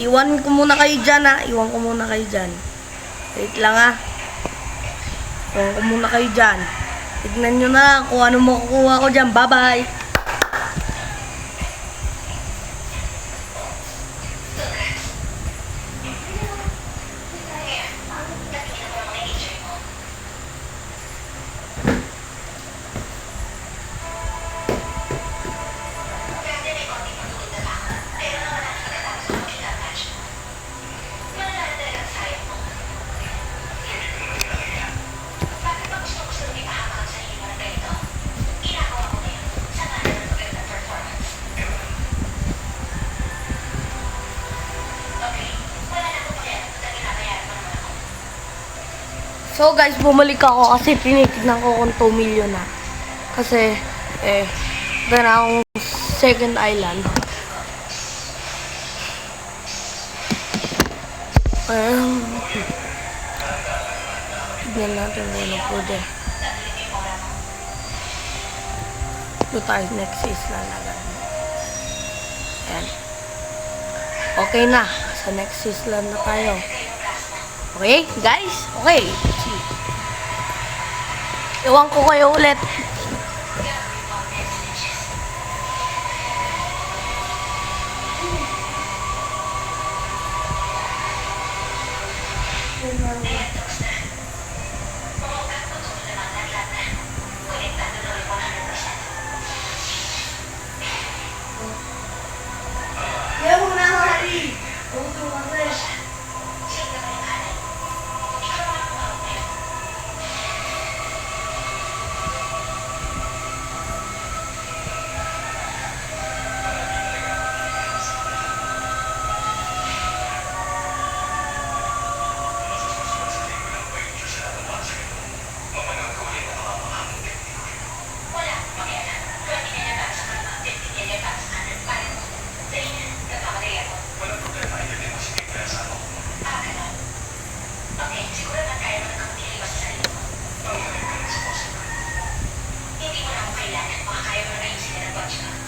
Iwan ko muna kayo dyan, ha. Iwan ko muna kayo dyan. Wait lang, ha. Iwan ko muna kayo dyan. Tignan nyo na kung ano makukuha ko dyan. Bye-bye! So guys, bumalik ako kasi tinitignan ko kung 2 million na. Kasi, ito na akong second island. Tignan natin kung ano po dyan. Ito tayo next island agad. Ayan. Okay na. Sa next island na tayo. Okay, guys? Okay. Iwan ko kayo ulit.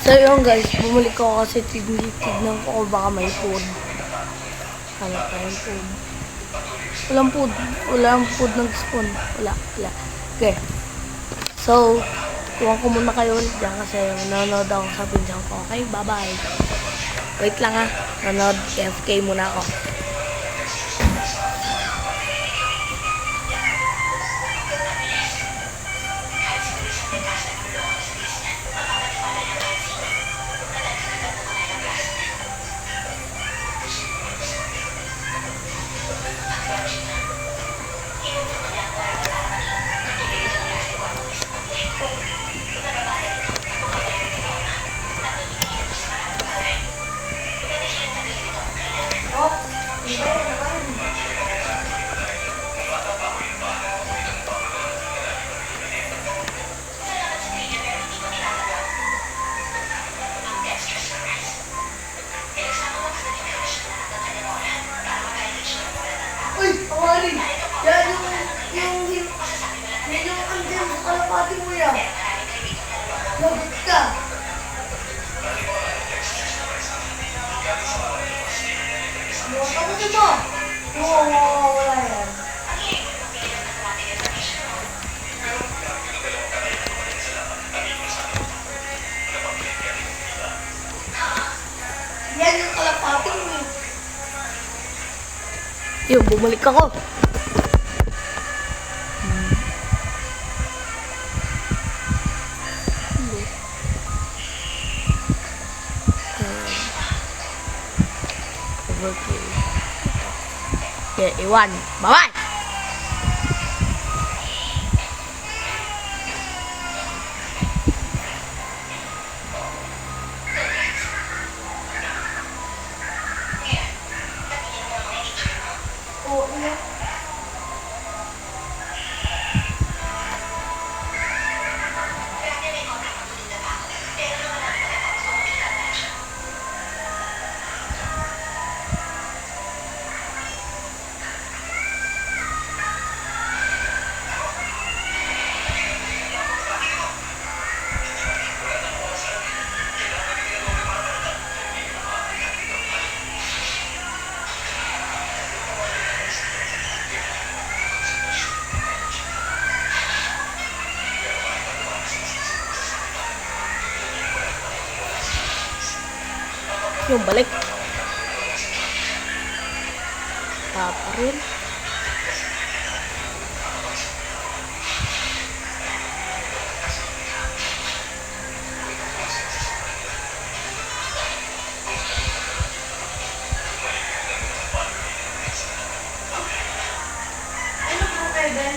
So yun guys, bumalik ako kasi tignan ko kung baka may food. Hanap tayong food. Walang food. Walang food ng spoon. Wala. Okay. So, tuwang ko muna kayo ulit dyan kasi nanonood ako sa pinsan ko. Okay, bye-bye. Wait lang ha. Nanonood. AFK muna ako. Kalapati mo yan. Lagot ka. Tapusin mo. Oo, wala yan. Yan yung kalapati mo. Yung bumalik ako. Okay, Iwan. Bye-bye! yung balik. Tapa rin. Ano po kayo din?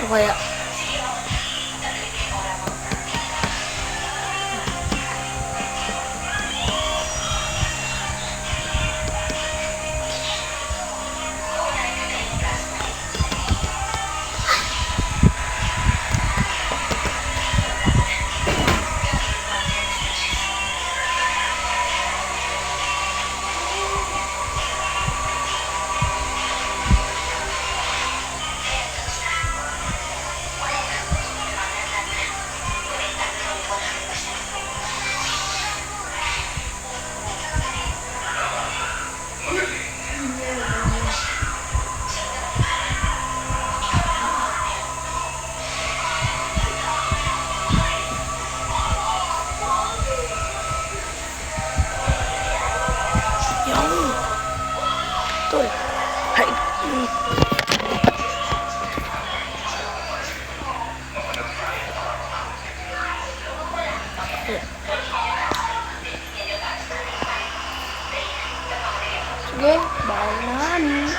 O kaya, yung tol. Hay. Sige, bawal na.